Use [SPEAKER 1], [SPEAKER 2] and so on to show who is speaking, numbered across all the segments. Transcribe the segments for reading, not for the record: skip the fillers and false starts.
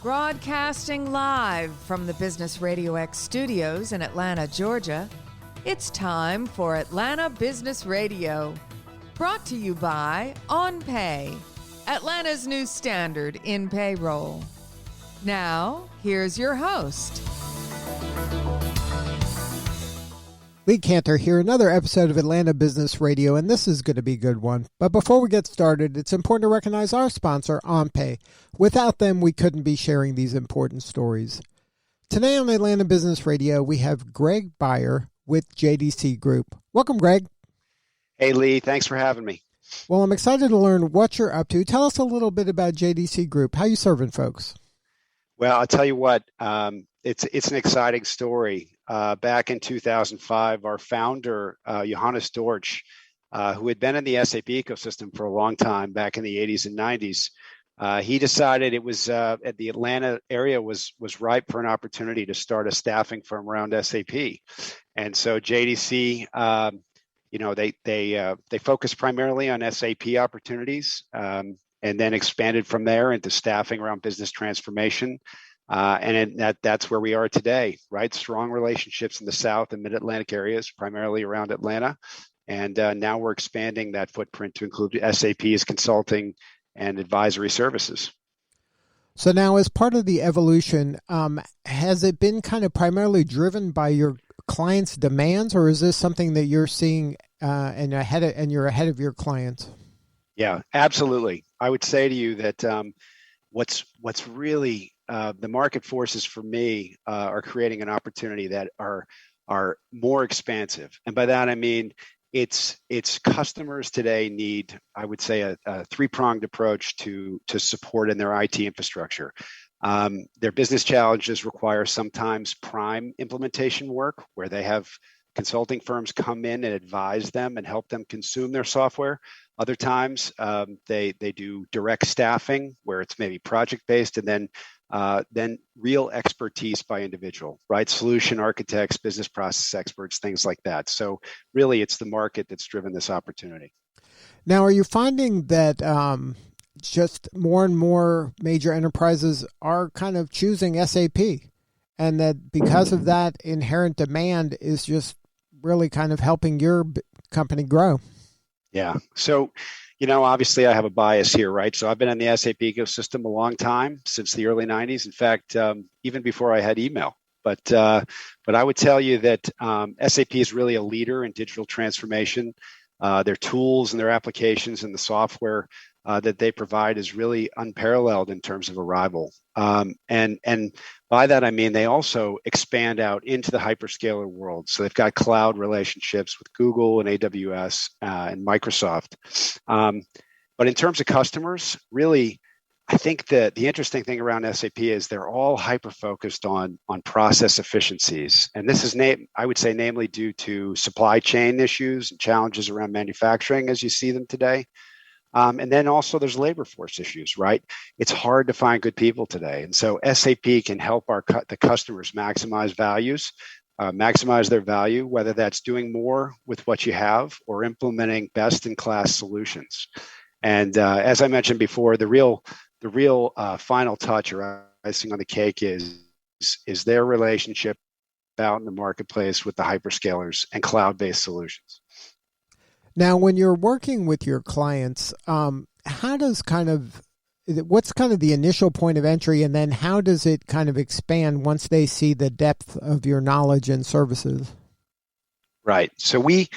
[SPEAKER 1] Broadcasting live from the Business RadioX studios in Atlanta, Georgia, it's time for Atlanta Business Radio. Brought to you by OnPay, Atlanta's new standard in payroll. Now, here's your host.
[SPEAKER 2] Lee Cantor here, another episode of Atlanta Business Radio, and this is going to be a good one. But before we get started, it's important to recognize our sponsor, OnPay. Without them, we couldn't be sharing these important stories. Today on Atlanta Business Radio, we have Greg Beyer with JDC Group. Welcome, Greg.
[SPEAKER 3] Hey, Lee. Thanks for having me.
[SPEAKER 2] Well, I'm excited to learn what you're up to. Tell us a little bit about JDC Group. How you serving folks?
[SPEAKER 3] Well, I'll tell you what, it's an exciting story. Back in 2005, our founder, Johannes Dorsch, who had been in the SAP ecosystem for a long time back in the 80s and 90s, he decided it was at the Atlanta area was ripe for an opportunity to start a staffing firm around SAP. And so JDC, they focus primarily on SAP opportunities, and then expanded from there into staffing around business transformation. That's where we are today, right? Strong relationships in the South and Mid-Atlantic areas, primarily around Atlanta. And now we're expanding that footprint to include SAP's consulting and advisory services.
[SPEAKER 2] So now, as part of the evolution, has it been kind of primarily driven by your clients' demands, or is this something that you're seeing and you're ahead of your clients?
[SPEAKER 3] Yeah, absolutely. I would say to you that what's really the market forces for me are creating an opportunity that are more expansive, and by that I mean it's customers today need, I would say, a three-pronged approach to support in their IT infrastructure. Their business challenges require sometimes prime implementation work, where they have consulting firms come in and advise them and help them consume their software. Other times, they do direct staffing, where it's maybe project-based, and then real expertise by individual, right? Solution architects, business process experts, things like that. So really, it's the market that's driven this opportunity.
[SPEAKER 2] Now, are you finding that just more and more major enterprises are kind of choosing SAP, and that because of that, inherent demand is just really kind of helping your company grow?
[SPEAKER 3] Yeah. So, obviously I have a bias here, right? So I've been in the SAP ecosystem a long time, since the early 90s. In fact, even before I had email. But I would tell you that SAP is really a leader in digital transformation. Their tools and their applications and the software that they provide is really unparalleled in terms of arrival. And by that, I mean, they also expand out into the hyperscaler world. So they've got cloud relationships with Google and AWS and Microsoft. But in terms of customers, really, I think that the interesting thing around SAP is they're all hyper-focused on process efficiencies. And this is, I would say, namely due to supply chain issues and challenges around manufacturing as you see them today. And then also there's labor force issues, right? It's hard to find good people today. And so SAP can help the customers maximize their value, whether that's doing more with what you have or implementing best-in-class solutions. And as I mentioned before, the real final touch or icing on the cake is their relationship out in the marketplace with the hyperscalers and cloud-based solutions.
[SPEAKER 2] Now, when you're working with your clients, what's kind of the initial point of entry, and then how does it kind of expand once they see the depth of your knowledge and services? Right.
[SPEAKER 3] So we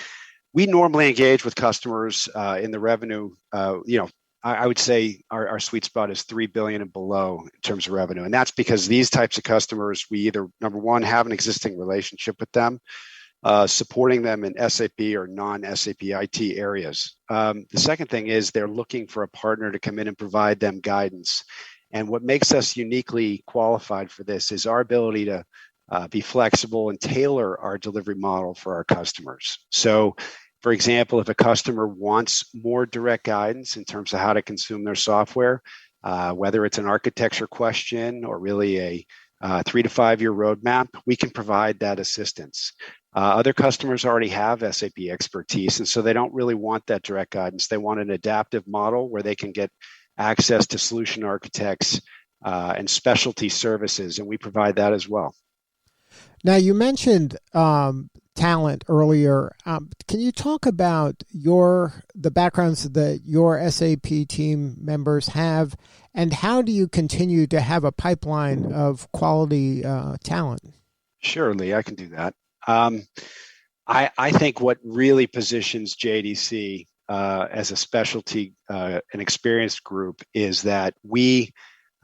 [SPEAKER 3] normally engage with customers in the revenue. I would say our sweet spot is $3 billion and below in terms of revenue, and that's because these types of customers, we either, number one, have an existing relationship with them, supporting them in SAP or non-SAP IT areas. The second thing is they're looking for a partner to come in and provide them guidance. And what makes us uniquely qualified for this is our ability to be flexible and tailor our delivery model for our customers. So, for example, if a customer wants more direct guidance in terms of how to consume their software, whether it's an architecture question or really a 3 to 5 year roadmap, we can provide that assistance. Other customers already have SAP expertise, and so they don't really want that direct guidance. They want an adaptive model where they can get access to solution architects and specialty services, and we provide that as well.
[SPEAKER 2] Now, you mentioned talent earlier. Can you talk about the backgrounds that your SAP team members have, and how do you continue to have a pipeline of quality talent?
[SPEAKER 3] Sure, Lee, I can do that. I think what really positions JDC as a specialty and experienced group is that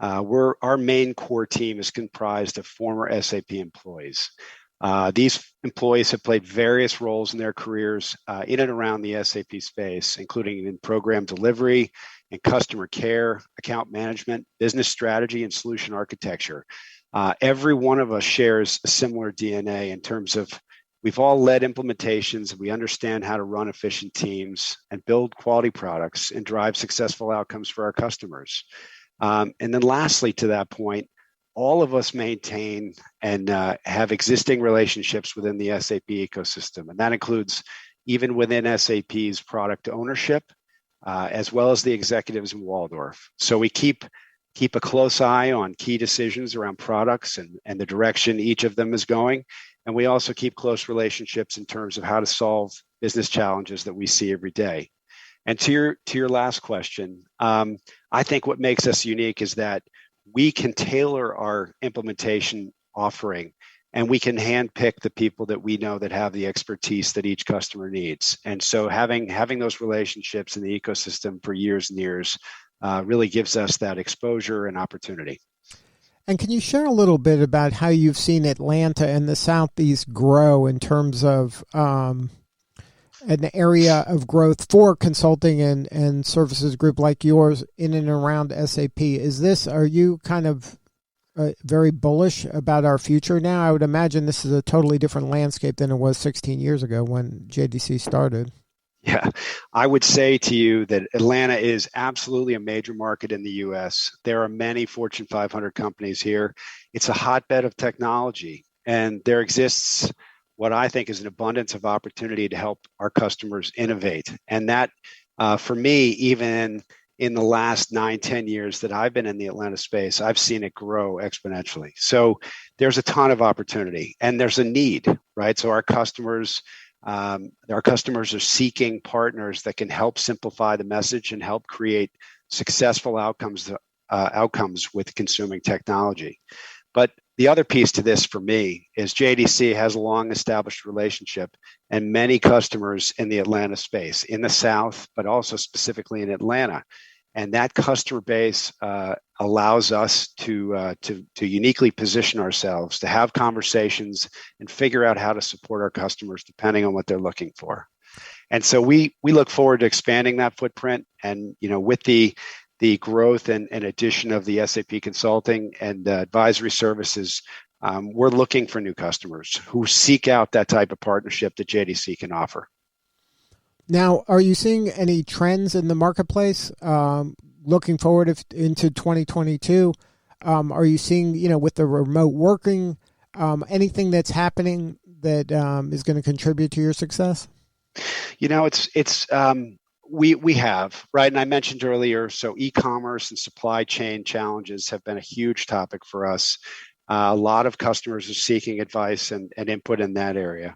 [SPEAKER 3] our main core team is comprised of former SAP employees. These employees have played various roles in their careers in and around the SAP space, including in program delivery and customer care, account management, business strategy, and solution architecture. Every one of us shares a similar DNA in terms of we've all led implementations. We understand how to run efficient teams and build quality products and drive successful outcomes for our customers. And then lastly, to that point, all of us maintain and have existing relationships within the SAP ecosystem. And that includes even within SAP's product ownership, as well as the executives in Waldorf. So we keep a close eye on key decisions around products and the direction each of them is going. And we also keep close relationships in terms of how to solve business challenges that we see every day. And to your last question, I think what makes us unique is that we can tailor our implementation offering, and we can handpick the people that we know that have the expertise that each customer needs. And so having those relationships in the ecosystem for years and years really gives us that exposure and opportunity.
[SPEAKER 2] And can you share a little bit about how you've seen Atlanta and the Southeast grow in terms of an area of growth for consulting and services group like yours in and around SAP? Are you kind of very bullish about our future now? I would imagine this is a totally different landscape than it was 16 years ago when JDC started.
[SPEAKER 3] Yeah, I would say to you that Atlanta is absolutely a major market in the U.S. There are many Fortune 500 companies here. It's a hotbed of technology, and there exists what I think is an abundance of opportunity to help our customers innovate. And that, for me, even in the last 9-10 years that I've been in the Atlanta space, I've seen it grow exponentially. So there's a ton of opportunity, and there's a need, right? So our customers are seeking partners that can help simplify the message and help create successful outcomes with consuming technology. But the other piece to this for me is JDC has a long established relationship and many customers in the Atlanta space, in the South, but also specifically in Atlanta. And that customer base allows us to uniquely position ourselves, to have conversations and figure out how to support our customers depending on what they're looking for. And so we look forward to expanding that footprint. And with the growth and addition of the SAP consulting and advisory services, we're looking for new customers who seek out that type of partnership that JDC can offer.
[SPEAKER 2] Now, are you seeing any trends in the marketplace looking forward into 2022? Are you seeing, with the remote working, anything that's happening that is going to contribute to your success?
[SPEAKER 3] We have, right? And I mentioned earlier, so e-commerce and supply chain challenges have been a huge topic for us. A lot of customers are seeking advice and input in that area.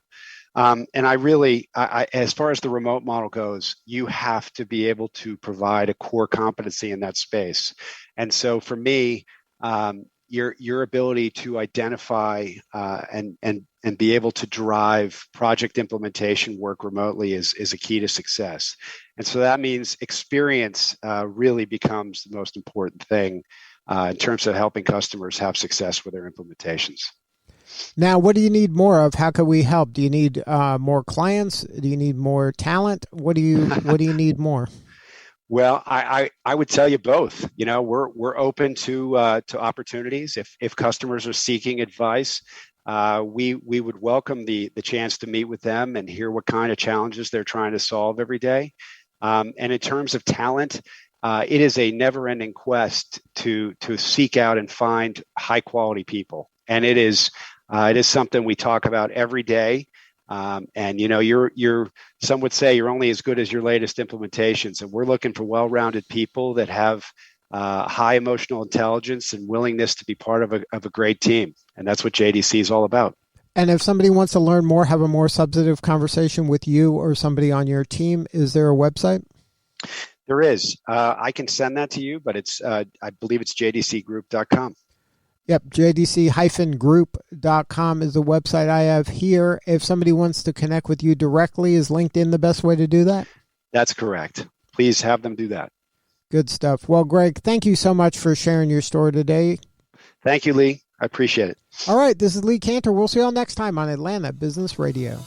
[SPEAKER 3] And I as far as the remote model goes, you have to be able to provide a core competency in that space. And so for me, your ability to identify and be able to drive project implementation work remotely is a key to success. And so that means experience really becomes the most important thing in terms of helping customers have success with their implementations.
[SPEAKER 2] Now, what do you need more of? How can we help? Do you need more clients? Do you need more talent? What do you need more?
[SPEAKER 3] Well, I would tell you both. We're open to opportunities. If customers are seeking advice, we would welcome the chance to meet with them and hear what kind of challenges they're trying to solve every day. And in terms of talent, it is a never-ending quest to seek out and find high-quality people, and it is something we talk about every day. And you're some would say you're only as good as your latest implementations, and we're looking for well-rounded people that have high emotional intelligence and willingness to be part of a great team. And that's what JDC is all about.
[SPEAKER 2] And if somebody wants to learn more, have a more substantive conversation with you or somebody on your team, is there a website?
[SPEAKER 3] There is. I can send that to you, but it's I believe it's jdcgroup.com.
[SPEAKER 2] Yep, jdc-group.com is the website I have here. If somebody wants to connect with you directly, is LinkedIn the best way to do that?
[SPEAKER 3] That's correct. Please have them do that.
[SPEAKER 2] Good stuff. Well, Greg, thank you so much for sharing your story today.
[SPEAKER 3] Thank you, Lee. I appreciate it.
[SPEAKER 2] All right, this is Lee Cantor. We'll see you all next time on Atlanta Business Radio.